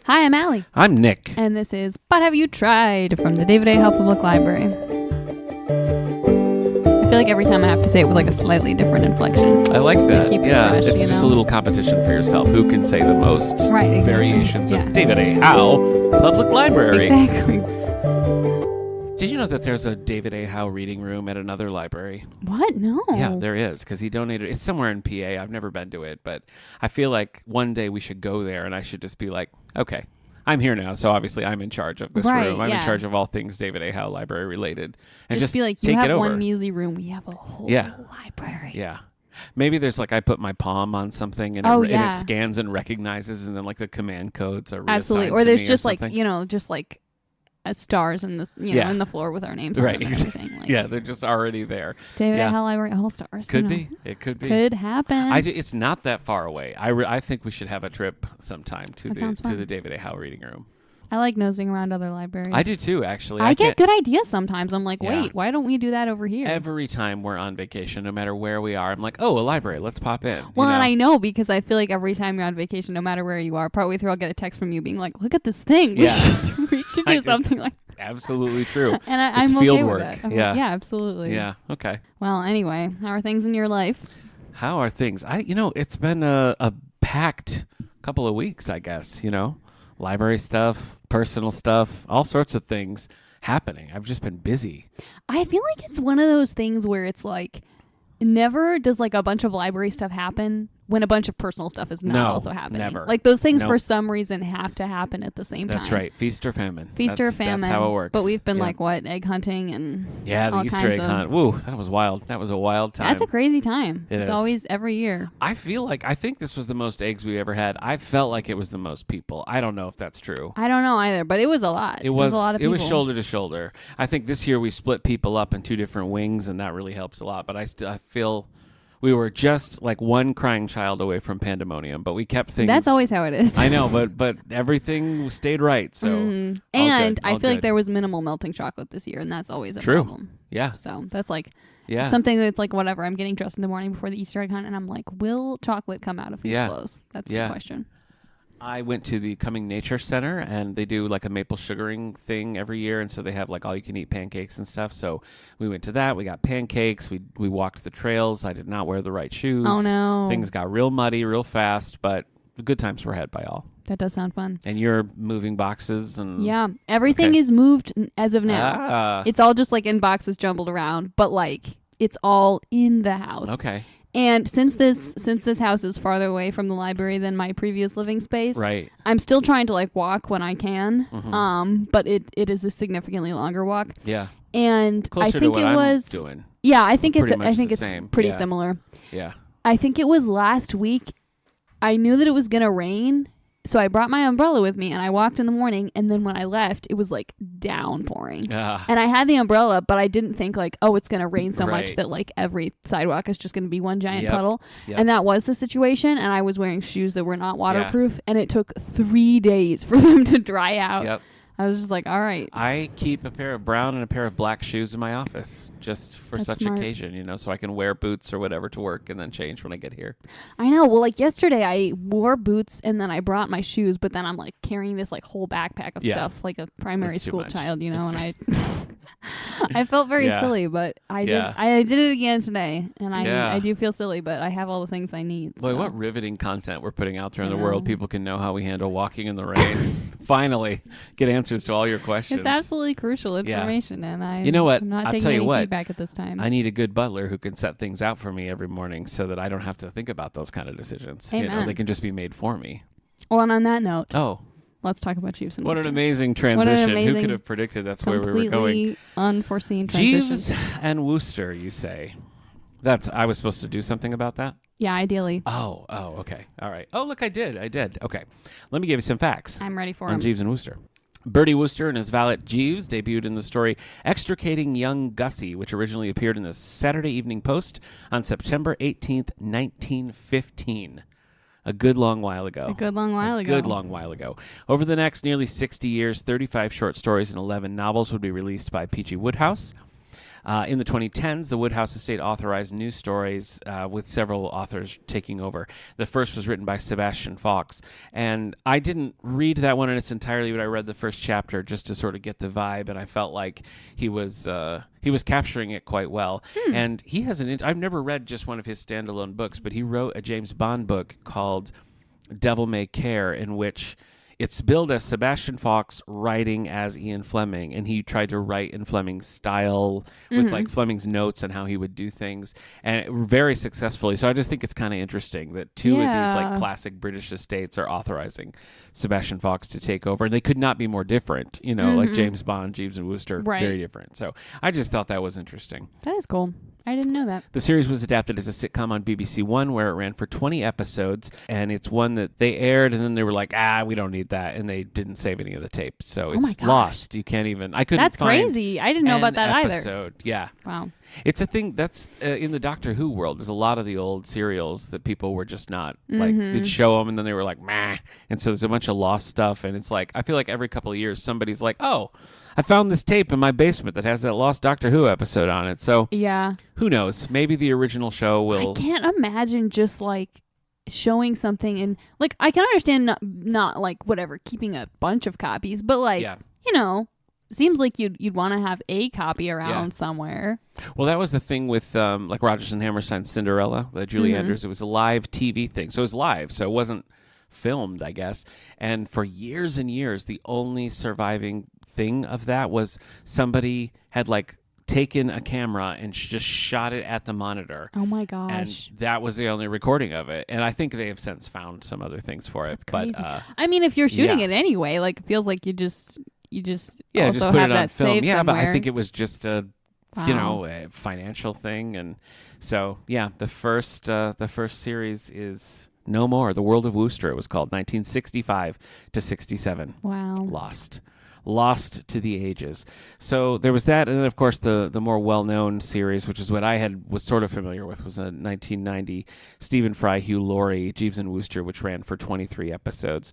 Hi, I'm Allie. I'm Nick. And this is But Have You Tried from the David A. Howe Public Library. I feel like every time I have to say it with like a slightly different inflection. I like that. Keep it Yeah, fresh, it's just a little competition for yourself. Who can say the most variations of David A. Howe Public Library? Exactly. Did you know that there's a David A. Howe reading room at another library? What? No. Yeah, there is, because he donated. It's somewhere in PA. I've never been to it, but I feel like one day we should go there, and I should just be like, okay, I'm here now, so obviously I'm in charge of this room. I'm in charge of all things David A. Howe Library related. And just be like, you take have it one over. measly room, we have a whole library. Yeah. Maybe there's like I put my palm on something and, and it scans and recognizes, and then like the command codes are reassigned absolutely. Or to there's me just or like, something. just like stars in this, in the floor with our names on them and everything. Like, yeah, they're just already there. David A. Howe Library All Stars. Could be. It could be. Could happen. It's not that far away. I think we should have a trip sometime to the David A. Howe reading room. I like nosing around other libraries. I do too, actually. I get good ideas sometimes. I'm like, wait, why don't we do that over here? Every time we're on vacation, no matter where we are, I'm like, oh, a library, let's pop in. Well, and I know because I feel like every time you're on vacation, no matter where you are, partway through I'll get a text from you being like, look at this thing. We should do something like that. Absolutely true. And I'm field okay work. with it. Yeah, absolutely. Yeah, okay. Well, anyway, how are things in your life? How are things? It's been a packed couple of weeks, I guess, library stuff, personal stuff, all sorts of things happening. I've just been busy. I feel like it's one of those things where it's like never does like a bunch of library stuff happen when a bunch of personal stuff is not also happening. Never. Like those things for some reason have to happen at the same time. That's right. Feast or famine. Feast or famine. That's how it works. But we've been egg hunting and the Easter egg hunt. Woo, that was wild. That was a wild time. That's a crazy time. It's always every year. I think this was the most eggs we ever had. I felt like it was the most people. I don't know if that's true. I don't know either, but it was a lot. It was a lot of people. It was shoulder to shoulder. I think this year we split people up in two different wings, and that really helps a lot. But I feel we were just like one crying child away from pandemonium, but we kept things. That's always how it is. I know, but everything stayed right. So, and I feel like there was minimal melting chocolate this year, and that's always a problem. Yeah. So that's like something that's like whatever. I'm getting dressed in the morning before the Easter egg hunt, and I'm like, will chocolate come out of these clothes? That's the question. I went to the Coming Nature Center, and they do like a maple sugaring thing every year, and so they have like all-you-can-eat pancakes and stuff. So we went to that. We got pancakes. We walked the trails. I did not wear the right shoes. Oh, no. Things got real muddy real fast, but the good times were had by all. That does sound fun. And you're moving boxes and... Yeah. Everything is moved as of now. It's all just like in boxes jumbled around, but like it's all in the house. Okay. And since this house is farther away from the library than my previous living space, right, I'm still trying to like walk when I can. But it is a significantly longer walk. Yeah. And closer I think to what it was I'm doing. Yeah, I think it's same. Pretty similar. Yeah. I think it was last week. I knew that it was gonna rain, so I brought my umbrella with me and I walked in the morning, and then when I left, it was like downpouring. And I had the umbrella, but I didn't think like, oh, it's going to rain so much that like every sidewalk is just going to be one giant puddle. Yep. And that was the situation. And I was wearing shoes that were not waterproof, and it took 3 days for them to dry out. Yep. I was just like, all right. I keep a pair of brown and a pair of black shoes in my office just for such occasion, so I can wear boots or whatever to work and then change when I get here. I know. Well, like yesterday I wore boots and then I brought my shoes, but then I'm like carrying this like whole backpack of stuff like a primary school child, and I I felt very silly, but I did it again today, and I do feel silly, but I have all the things I need. Boy, what riveting content we're putting out there in the world. People can know how we handle walking in the rain. Finally, get answers to all your questions. It's absolutely crucial information, and I'm not I'll taking tell you any what, feedback at this time. I need a good butler who can set things out for me every morning so that I don't have to think about those kind of decisions. Amen. They can just be made for me. Well, and on that note, let's talk about Jeeves and What Wooster. an amazing transition. Who could have predicted that's where we were going? Completely unforeseen transition. Jeeves and Wooster, you say. I was supposed to do something about that? Yeah, ideally. Oh, okay. All right. Oh, look, I did. Okay. Let me give you some facts. I'm ready for on him. Jeeves and Wooster. Bertie Wooster and his valet Jeeves debuted in the story Extricating Young Gussie, which originally appeared in the Saturday Evening Post on September 18th, 1915. A good long while ago. Over the next nearly 60 years, 35 short stories and 11 novels would be released by P.G. Wodehouse. In the 2010s, the Wodehouse estate authorized new stories with several authors taking over. The first was written by Sebastian Faulks, and I didn't read that one in its entirety, but I read the first chapter just to sort of get the vibe, and I felt like he was capturing it quite well. And he has I've never read just one of his standalone books, but he wrote a James Bond book called Devil May Care, in which it's billed as Sebastian Faulks writing as Ian Fleming, and he tried to write in Fleming's style with like Fleming's notes and how he would do things, and very successfully. So I just think it's kind of interesting that two of these like classic British estates are authorizing Sebastian Faulks to take over, and they could not be more different, you know, like James Bond, Jeeves, and Wooster, very different. So I just thought that was interesting. That is cool. I didn't know that. The series was adapted as a sitcom on BBC One, where it ran for 20 episodes, and it's one that they aired, and then they were like, we don't need that, and they didn't save any of the tapes, so it's lost. You can't even. I couldn't. That's find crazy. I didn't know about that episode. Yeah. Wow. It's a thing that's in the Doctor Who world. There's a lot of the old serials that people were just not like. They'd show them, and then they were like, meh. And so there's a bunch of lost stuff, and it's like I feel like every couple of years somebody's like, oh, I found this tape in my basement that has that lost Doctor Who episode on it. So yeah, who knows? Maybe the original show will. I can't imagine just like showing something and like I can understand not like whatever keeping a bunch of copies, but like you know, seems like you'd want to have a copy around somewhere. Well, that was the thing with like Rodgers and Hammerstein's Cinderella, the Julie Andrews. It was a live TV thing, so it was live, so it wasn't filmed, I guess. And for years and years, the only surviving thing of that was somebody had like taken a camera and just shot it at the monitor. Oh my gosh. And that was the only recording of it. And I think they have since found some other things for it. That's crazy. But I mean, if you're shooting it anyway, like it feels like you just also just put have it on that film. saved Yeah, somewhere. but I think it was just a a financial thing. And so the first series is no more. The World of Wooster, it was called, 1965 to 67. Wow. Lost to the ages. So there was that, and then of course the more well-known series, which is what I was sort of familiar with, was a 1990 Stephen Fry, Hugh Laurie, Jeeves and Wooster, which ran for 23 episodes.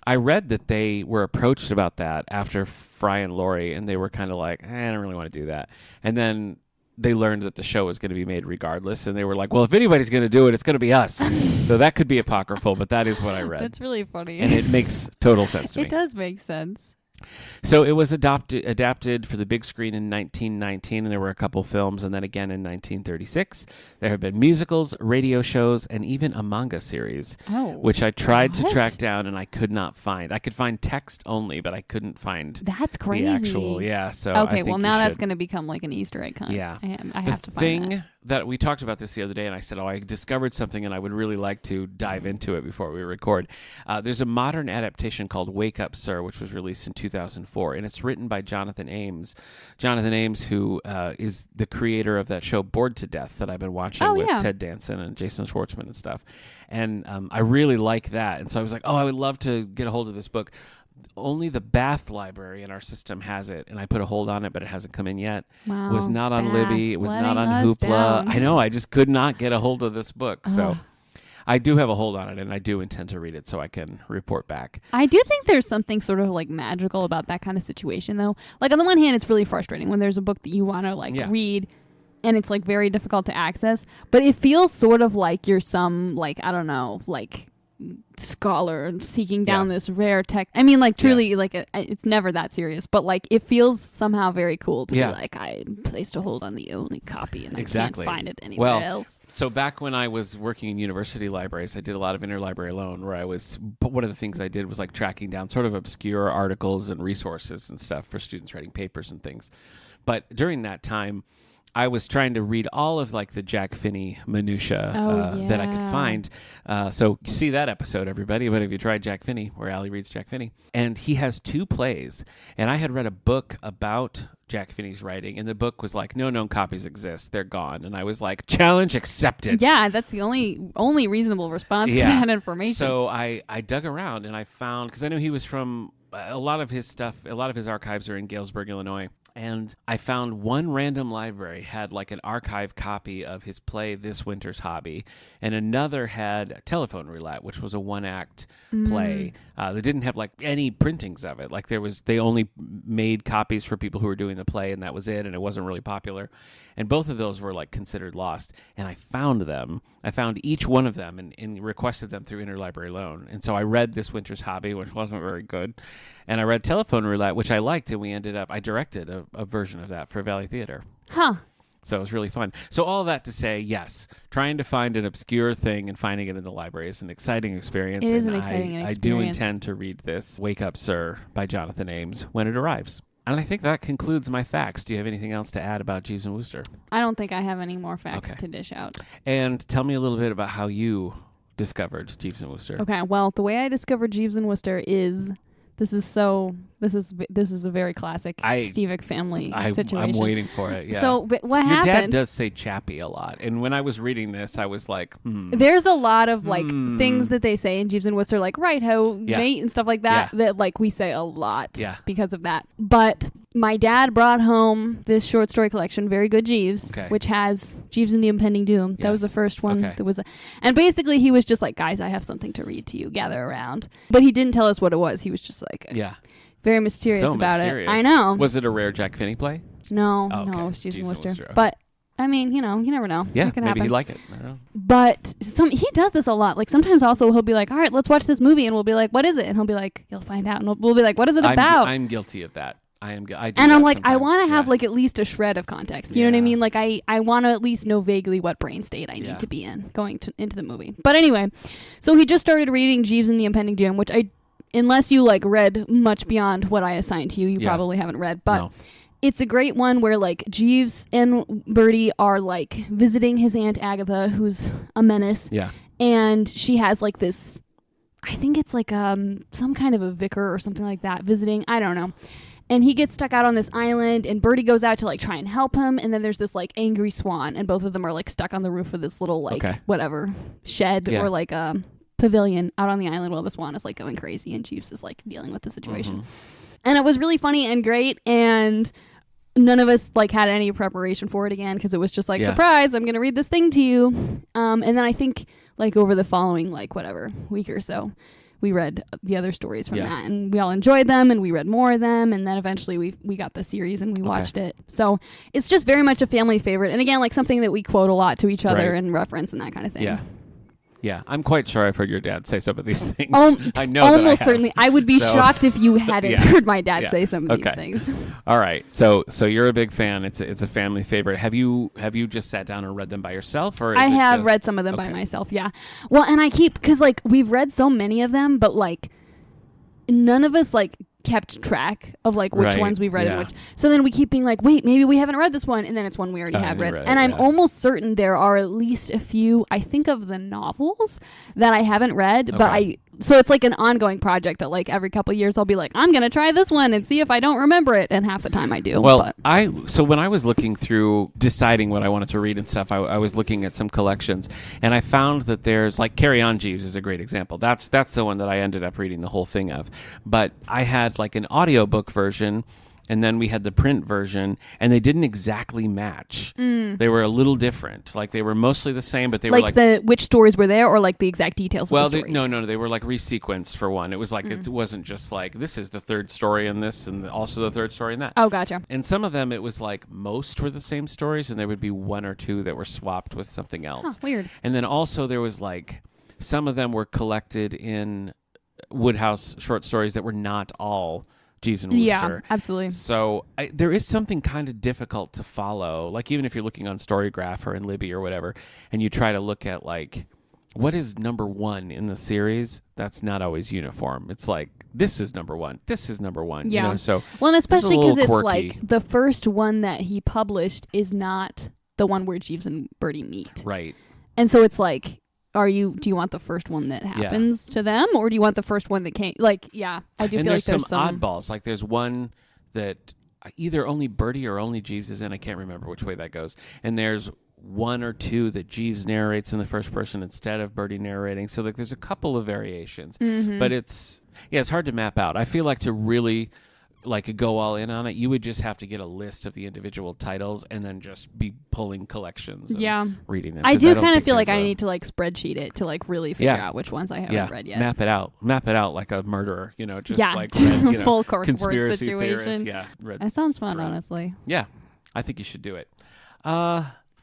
I read that they were approached about that after Fry and Laurie, and they were kind of like, I don't really want to do that. And then they learned that the show was going to be made regardless, and they were like, well, if anybody's going to do it, it's going to be us. So that could be apocryphal, but that is what I read. That's really funny. And it makes total sense to me. It does make sense. So it was adapted for the big screen in 1919, and there were a couple films, and then again in 1936. There have been musicals, radio shows, and even a manga series, which I tried to track down, and I could not find. I could find text only, but I couldn't find That's crazy. the actual, so okay, I think well, now that's going to become like an Easter egg hunt. Yeah. I have to find that. That we talked about this the other day, and I said, I discovered something, and I would really like to dive into it before we record. There's a modern adaptation called Wake Up, Sir, which was released in 2004, and it's written by Jonathan Ames. Jonathan Ames, who is the creator of that show Bored to Death that I've been watching with Ted Danson and Jason Schwartzman and stuff. And I really like that, and so I was like, I would love to get a hold of this book. Only the Bath library in our system has it, and I put a hold on it, but it hasn't come in yet. Wow, it was not on Bath, Libby. It was not on Hoopla. Down. I know. I just could not get a hold of this book. So I do have a hold on it, and I do intend to read it so I can report back. I do think there's something sort of like magical about that kind of situation, though. Like on the one hand, it's really frustrating when there's a book that you want to read, and it's like very difficult to access. But it feels sort of like you're some like I don't know scholar seeking down this rare text. I mean, like truly, like it's never that serious, but like it feels somehow very cool to be like I placed a hold on the only copy and I can't find it anywhere else. So back when I was working in university libraries, I did a lot of interlibrary loan where one of the things I did was like tracking down sort of obscure articles and resources and stuff for students writing papers and things. But during that time, I was trying to read all of like the Jack Finney minutia that I could find. So see that episode, everybody. But have you tried Jack Finney, where Allie reads Jack Finney? And he has 2 plays. And I had read a book about Jack Finney's writing, and the book was like, no known copies exist. They're gone. And I was like, challenge accepted. Yeah, that's the only reasonable response to that information. So I dug around, and I found, because I knew he was from a lot of his stuff, a lot of his archives are in Galesburg, Illinois. And I found one random library had like an archive copy of his play This Winter's Hobby, and another had Telephone Roulette, which was a one-act play. They didn't have like any printings of it. Like they only made copies for people who were doing the play, and that was it, and it wasn't really popular. And both of those were like considered lost. And I found them. I found each one of them and requested them through Interlibrary Loan. And so I read This Winter's Hobby, which wasn't very good. And I read Telephone Roulette, which I liked, and I directed a version of that for Valley Theater. Huh. So it was really fun. So all that to say, yes, trying to find an obscure thing and finding it in the library is an exciting experience. It is an exciting experience. I do intend to read this Wake Up, Sir by Jonathan Ames when it arrives. And I think that concludes my facts. Do you have anything else to add about Jeeves and Wooster? I don't think I have any more facts to dish out. And tell me a little bit about how you discovered Jeeves and Wooster. Okay, well, the way I discovered Jeeves and Wooster is... This is a very classic Stevic family situation. I'm waiting for it. Yeah. So what happened? Your dad does say Chappie a lot, and when I was reading this, I was like, There's a lot of like things that they say in Jeeves and Wooster, like right-ho, mate, and stuff like that. That like we say a lot because of that. But my dad brought home this short story collection, Very Good Jeeves, which has Jeeves and the Impending Doom. That was the first one. That was, and basically he was just like, guys, I have something to read to you. Gather around. But he didn't tell us what it was. He was just like, very mysterious about it. I know. Was it a rare Jack Finney play? No, no, it was Jeeves and Wooster. But I mean, you never know. Yeah, it could maybe happen. he'd like it. I don't know. But he does this a lot. Like sometimes also he'll be like, all right, let's watch this movie, and we'll be like, what is it? And he'll be like, you'll find out, and we'll be like, what is it about? I'm guilty of that. I'm like, I want to have like at least a shred of context. You know what I mean? Like I want to at least know vaguely what brain state I need to be in going into the movie. But anyway, so he just started reading Jeeves and the Impending Doom, which unless you like read much beyond what I assigned to you, you probably haven't read. But it's a great one where like Jeeves and Bertie are like visiting his Aunt Agatha, who's a menace. Yeah. And she has like this, I think it's like some kind of a vicar or something like that visiting. I don't know. And he gets stuck out on this island, and Bertie goes out to like try and help him. And then there's this like angry swan, and both of them are like stuck on the roof of this little like whatever shed or like a pavilion out on the island while the swan is like going crazy, and Jeeves is like dealing with the situation. And it was really funny and great, and none of us like had any preparation for it again because it was just like surprise, I'm gonna read this thing to you. And then I think like over the following like whatever week or so, we read the other stories from that, and we all enjoyed them, and we read more of them, and then eventually we got the series and we watched it. So it's just very much a family favorite, and again, like something that we quote a lot to each other and reference and that kind of thing. Yeah, I'm quite sure I've heard your dad say some of these things. I know almost that I certainly. I would be shocked if you hadn't heard my dad say some of these things. All right, so you're a big fan. It's a family favorite. Have you just sat down and read them by yourself, or I have read some of them by myself. Yeah. Well, and I keep because like we've read so many of them, but like none of us like kept track of like which ones we read and which. So then we keep being like, wait, maybe we haven't read this one, and then it's one we already have read. And I'm almost certain there are at least a few, I think, of the novels that I haven't read, but so it's like an ongoing project that like every couple of years I'll be like, I'm gonna try this one and see if I don't remember it, and half the time I do. Well, so when I was looking through deciding what I wanted to read and stuff, I was looking at some collections, and I found that there's like Carry On Jeeves is a great example. That's the one that I ended up reading the whole thing of. But I had like an audiobook version, and then we had the print version, and they didn't exactly match. They were a little different. Like they were mostly the same, but they were like which stories were there, or like the exact details of the stories? No, they were like resequenced for one. It was like it wasn't just like this is the third story in this, and also the third story in that. Oh, gotcha. And some of them, it was like most were the same stories, and there would be one or two that were swapped with something else. Weird. And then also there was like some of them were collected in Wodehouse short stories that were not all Jeeves and Wooster. Yeah, absolutely. So there is something kind of difficult to follow. Like even if you're looking on Storygraph or in Libby or whatever, and you try to look at like what is number one in the series, that's not always uniform. It's like this is number one. This is number one. Yeah. You know, so well, and especially because it's like the first one that he published is not the one where Jeeves and Bertie meet. Right. And so it's like, do you want the first one that happens to them, or do you want the first one that came? Like, I do feel like there's some oddballs. Like there's one that either only Bertie or only Jeeves is in. I can't remember which way that goes. And there's one or two that Jeeves narrates in the first person instead of Bertie narrating. So like there's a couple of variations, but it's hard to map out. I feel like to really like go all in on it, you would just have to get a list of the individual titles and then just be pulling collections and reading them. I do kind of feel like I need to like spreadsheet it to like really figure out which ones I haven't read yet. Map it out like a murderer, just like full court conspiracy situation. theorists. That sounds fun, honestly. Yeah, I think you should do it.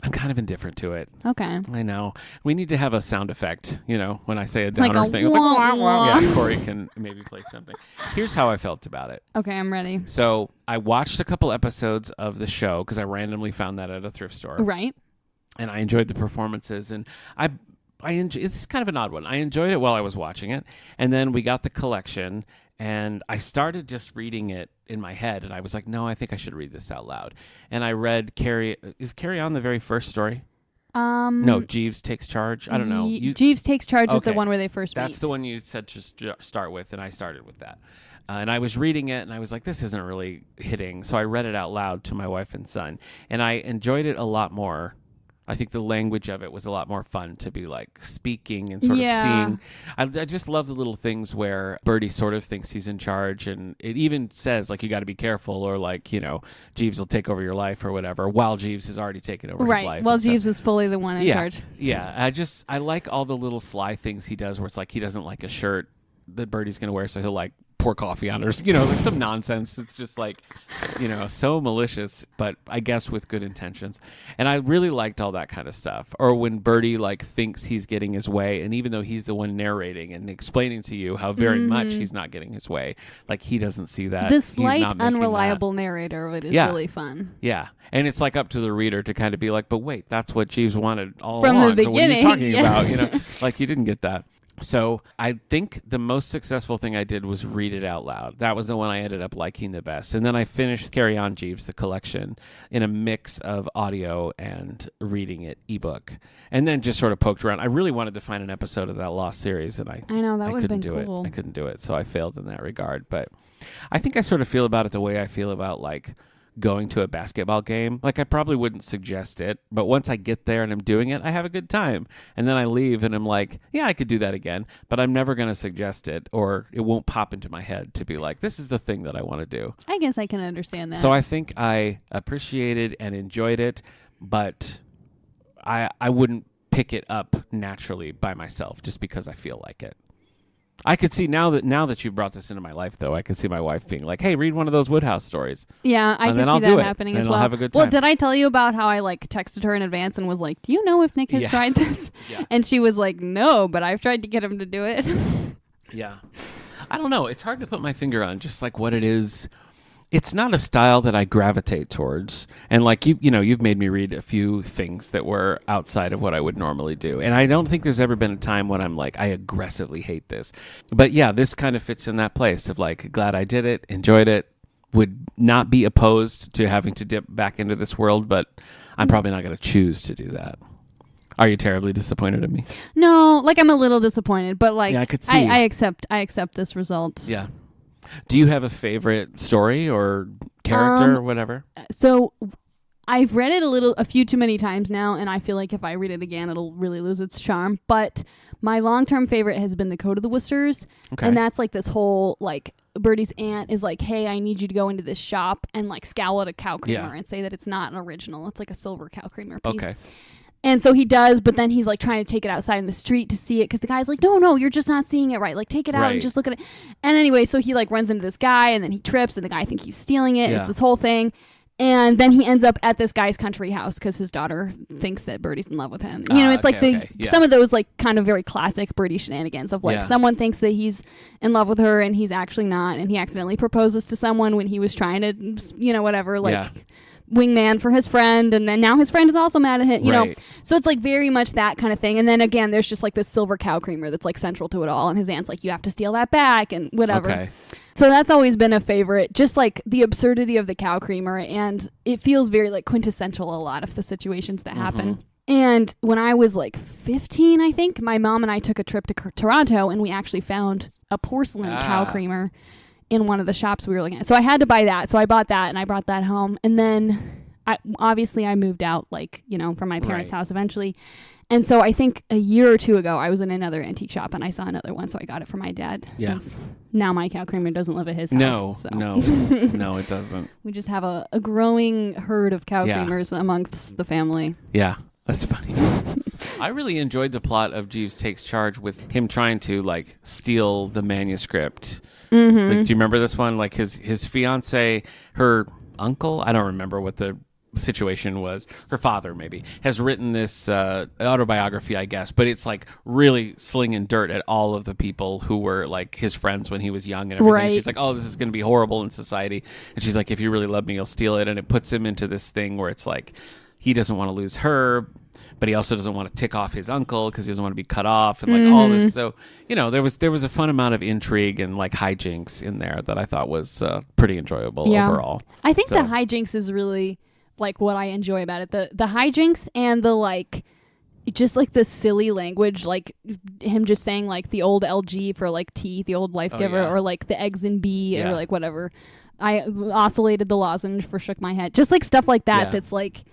I'm kind of indifferent to it. Okay. I know. We need to have a sound effect, when I say a downer like thing. Wah, like, wah. Yeah, Corey can maybe play something. Here's how I felt about it. Okay, I'm ready. So I watched a couple episodes of the show because I randomly found that at a thrift store. Right. And I enjoyed the performances. And I it's kind of an odd one. I enjoyed it while I was watching it. And then we got the collection. And I started just reading it in my head, and I was like, no, I think I should read this out loud. And I read Carrie. Is Carrie on the very first story? No, Jeeves Takes Charge. I don't know. Jeeves Takes Charge is the one where they first meet. That's the one you said to start with, and I started with that. And I was reading it, and I was like, this isn't really hitting. So I read it out loud to my wife and son, and I enjoyed it a lot more. I think the language of it was a lot more fun to be like speaking and sort of seeing. I just love the little things where Birdie sort of thinks he's in charge, and it even says like you got to be careful, or like Jeeves will take over your life or whatever, while Jeeves has already taken over his life. Well, Jeeves is fully the one in charge. Yeah, I like all the little sly things he does where it's like he doesn't like a shirt that Birdie's gonna wear, so he'll like pour coffee on her, like some nonsense that's just like, so malicious, but I guess with good intentions. And I really liked all that kind of stuff. Or when Birdie like thinks he's getting his way, and even though he's the one narrating and explaining to you how very much he's not getting his way, like he doesn't see that. The slight unreliable narrator of it is really fun. Yeah. And it's like up to the reader to kind of be like, but wait, that's what Jeeves wanted all from along. the beginning. So what are you talking about? Like you didn't get that. So I think the most successful thing I did was read it out loud. That was the one I ended up liking the best. And then I finished Carry On Jeeves, the collection, in a mix of audio and reading it ebook. And then just sort of poked around. I really wanted to find an episode of that Lost series, and I know that would have been cool. I couldn't do it, so I failed in that regard. But I think I sort of feel about it the way I feel about like going to a basketball game. Like I probably wouldn't suggest it, but once I get there and I'm doing it, I have a good time. And then I leave and I'm like, yeah, I could do that again, but I'm never going to suggest it, or it won't pop into my head to be like, this is the thing that I want to do. I guess I can understand that. So I think I appreciated and enjoyed it, but I wouldn't pick it up naturally by myself just because I feel like it. I could see now that you brought this into my life, though, I could see my wife being like, hey, read one of those Wodehouse stories. Yeah, I can see that happening as well. I'll have a good time. Well, did I tell you about how I like texted her in advance and was like, do you know if Nick has tried this? And she was like, no, but I've tried to get him to do it. Yeah. I don't know. It's hard to put my finger on just like what it is. It's not a style that I gravitate towards. And like you've made me read a few things that were outside of what I would normally do. And I don't think there's ever been a time when I'm like, I aggressively hate this. But yeah, this kind of fits in that place of like, glad I did it, enjoyed it, would not be opposed to having to dip back into this world, but I'm probably not going to choose to do that. Are you terribly disappointed in me? No, like I'm a little disappointed, but like I could see. I accept this result. Yeah. Do you have a favorite story or character or whatever? So I've read it a few too many times now, and I feel like if I read it again, it'll really lose its charm. But my long-term favorite has been The Code of the Woosters. Okay. And that's like this whole, like, Birdie's aunt is like, hey, I need you to go into this shop and like scowl at a cow creamer and say that it's not an original. It's like a silver cow creamer piece. Okay. And so he does, but then he's like trying to take it outside in the street to see it because the guy's like, no, you're just not seeing it right. Like, take it out and just look at it. And anyway, so he like runs into this guy and then he trips and the guy thinks he's stealing it. Yeah. It's this whole thing. And then he ends up at this guy's country house because his daughter thinks that Birdie's in love with him. It's like some of those like kind of very classic Birdie shenanigans of like someone thinks that he's in love with her and he's actually not. And he accidentally proposes to someone when he was trying to, whatever, like... wingman for his friend, and then now his friend is also mad at him, you know. So it's like very much that kind of thing. And then again, there's just like this silver cow creamer that's like central to it all, and his aunt's like, you have to steal that back and whatever. Okay. So that's always been a favorite, just like the absurdity of the cow creamer, and it feels very like quintessential a lot of the situations that happen. And when I was like 15, I think, my mom and I took a trip to Toronto, and we actually found a porcelain cow creamer in one of the shops we were looking at. So I had to buy that. So I bought that and I brought that home. And then obviously I moved out, like, you know, from my parents' house eventually. And so I think a year or two ago, I was in another antique shop and I saw another one. So I got it for my dad. Yeah. Since now my cow creamer doesn't live at his house. No, it doesn't. We just have a growing herd of cow creamers amongst the family. Yeah, that's funny. I really enjoyed the plot of Jeeves Takes Charge with him trying to, like, steal the manuscript. Mm-hmm. Like, do you remember this one? Like, his fiance, her uncle, I don't remember what the situation was, her father maybe, has written this autobiography, I guess, but it's like really slinging dirt at all of the people who were like his friends when he was young and everything. Right. She's like, oh, this is going to be horrible in society. And she's like, if you really love me, you'll steal it. And it puts him into this thing where it's like he doesn't want to lose her, but he also doesn't want to tick off his uncle because he doesn't want to be cut off and like all this. So, you know, there was a fun amount of intrigue and like hijinks in there that I thought was pretty enjoyable overall. I think the hijinks is really like what I enjoy about it. The hijinks and the like, just like the silly language, like him just saying like the old LG for like tea, the old life giver, or like the eggs and B or like whatever. I oscillated the lozenge for shook my head. Just like stuff like that. That's like,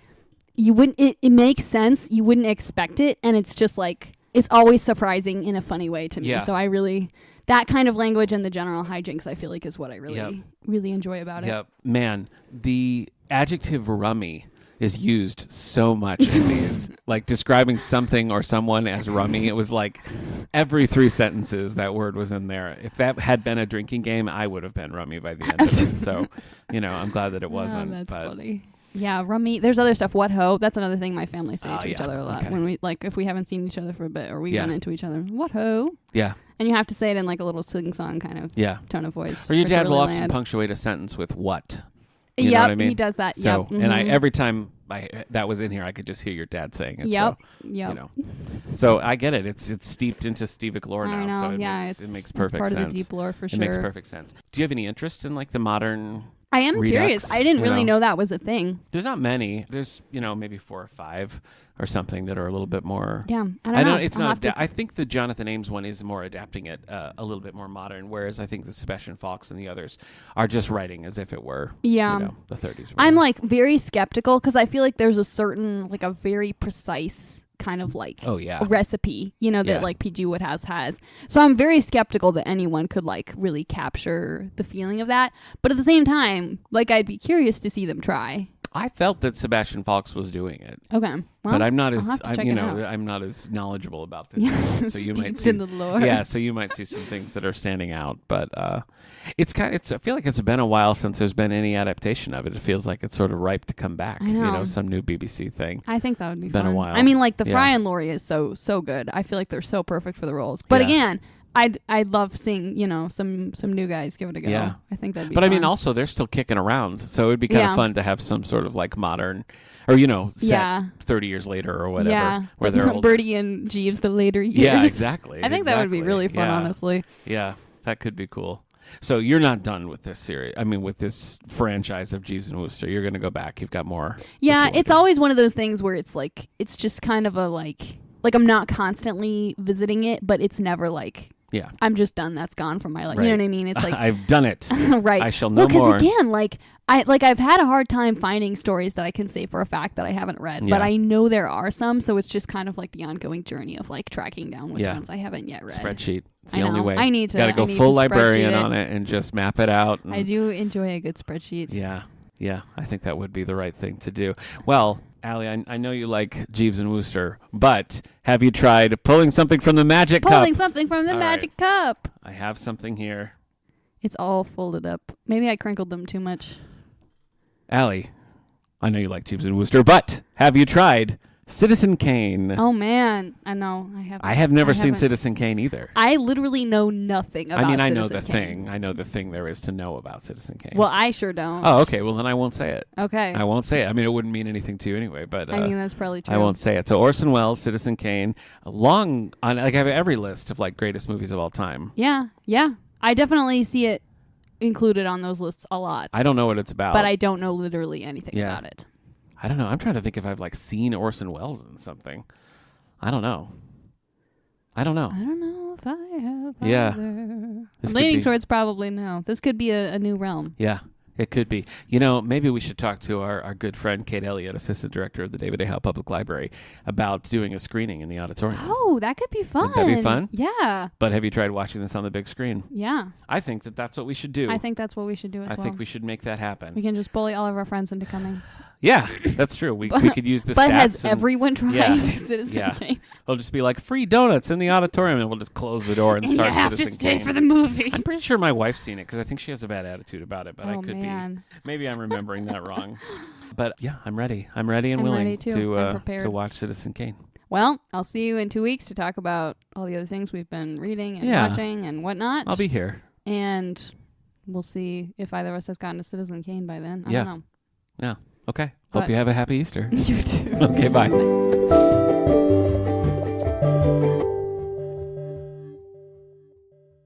you wouldn't, it makes sense. You wouldn't expect it. And it's just like, it's always surprising in a funny way to me. Yeah. So I really, that kind of language and the general hijinks, I feel like is what I really enjoy about it. Yep. Man, the adjective rummy is used so much in these, like describing something or someone as rummy. It was like every 3 sentences that word was in there. If that had been a drinking game, I would have been rummy by the end of it. So, you know, I'm glad that it wasn't. Oh, that's funny. Yeah, rummy. There's other stuff. What ho? That's another thing my family say to each other a lot when we, like, if we haven't seen each other for a bit or we run into each other. What ho? Yeah. And you have to say it in like a little sing-song kind of tone of voice. Or your dad will often punctuate a sentence with what. You know what I mean? He does that. So, and I every time that was in here, I could just hear your dad saying it. Yep. So, you know. So I get it. It's steeped into Stevic lore now. I know. So it makes perfect sense. It's part of the deep lore for sure. It makes perfect sense. Do you have any interest in like the modern? I am Redux, curious. I didn't really know that was a thing. There's not many. There's, you know, maybe 4 or 5 or something that are a little bit more. Yeah, I don't know. It's not. I think the Jonathan Ames one is more adapting it a little bit more modern, whereas I think the Sebastian Faulks and the others are just writing as if it were, you know, the 30s. I'm like very skeptical because I feel like there's a certain, like a very precise kind of like a recipe, you know, that like PG Wodehouse has. So I'm very skeptical that anyone could like really capture the feeling of that. But at the same time, like I'd be curious to see them try. I felt that Sebastian Faulks was doing it. Okay. Well, but I'm not as I'm not as knowledgeable about this. Yeah. So you might see in the lore. Yeah, so you might see some things that are standing out, but I feel like it's been a while since there's been any adaptation of it. It feels like it's sort of ripe to come back. You know, some new BBC thing. I think that would be been fun. a while. I mean, like the Fry and Laurie is so good. I feel like they're so perfect for the roles. But again, I'd love seeing, you know, some new guys give it a go. Yeah. I think that'd be fun. I mean, also they're still kicking around, so it'd be kind of fun to have some sort of like modern, or you know, set 30 years later or whatever. Yeah, where they're older. Bertie and Jeeves, the later years. Yeah, exactly. I think that would be really fun, honestly. Yeah, that could be cool. So you're not done with this series. I mean, with this franchise of Jeeves and Wooster, you're going to go back. You've got more. Yeah, it's always one of those things where it's like it's just kind of a like I'm not constantly visiting it, but it's never like. Yeah, I'm just done. That's gone from my life. Right. You know what I mean? It's like I've done it. Right. I shall know more. Because again, I've had a hard time finding stories that I can say for a fact that I haven't read, but I know there are some. So it's just kind of like the ongoing journey of like tracking down which ones I haven't yet read. Spreadsheet. It's the only way. I need to. Got to go full librarian on it and just map it out. I do enjoy a good spreadsheet. Yeah. I think that would be the right thing to do. Well, Allie, I know you like Jeeves and Wooster, but have you tried pulling something from the magic cup? Pulling something from the magic cup. I have something here. It's all folded up. Maybe I crinkled them too much. Allie, I know you like Jeeves and Wooster, but have you tried Citizen Kane? Oh man, I know. I have never seen Citizen Kane either. I literally know nothing about Citizen Kane. I know the thing. I know the thing there is to know about Citizen Kane. Well, I sure don't. Oh, okay. Well, then I won't say it. Okay. I won't say it. I mean, it wouldn't mean anything to you anyway, but I mean, that's probably true. I won't say it. So Orson Welles, Citizen Kane, I have every list of like greatest movies of all time. Yeah. I definitely see it included on those lists a lot. I don't know what it's about. But I don't know literally anything about it. I don't know. I'm trying to think if I've like seen Orson Welles in something. I don't know if I have. Yeah. I'm leaning towards probably no. This could be a new realm. Yeah. It could be. You know, maybe we should talk to our good friend Kate Elliott, Assistant Director of the David A. Howe Public Library, about doing a screening in the auditorium. Oh, that could be fun. Would that be fun? Yeah. But have you tried watching this on the big screen? Yeah. I think that's what we should do. I think that's what we should do as well. I think we should make that happen. We can just bully all of our friends into coming. Yeah, that's true. We could use the But stats. has everyone tried Citizen Yeah. Kane? We'll just be like, free donuts in the auditorium, and we'll just close the door and start you have Citizen to stay Kane. for the movie. I'm pretty sure my wife's seen it because I think she has a bad attitude about it, but I Oh, could man. be. Maybe I'm remembering that wrong. But yeah, I'm ready. I'm ready and willing ready too. I'm prepared. to watch Citizen Kane. Well, I'll see you in 2 weeks to talk about all the other things we've been reading and watching and whatnot. I'll be here. And we'll see if either of us has gotten to Citizen Kane by then. I don't know. Yeah. Okay. But Hope you have a happy Easter. You too. Okay, bye.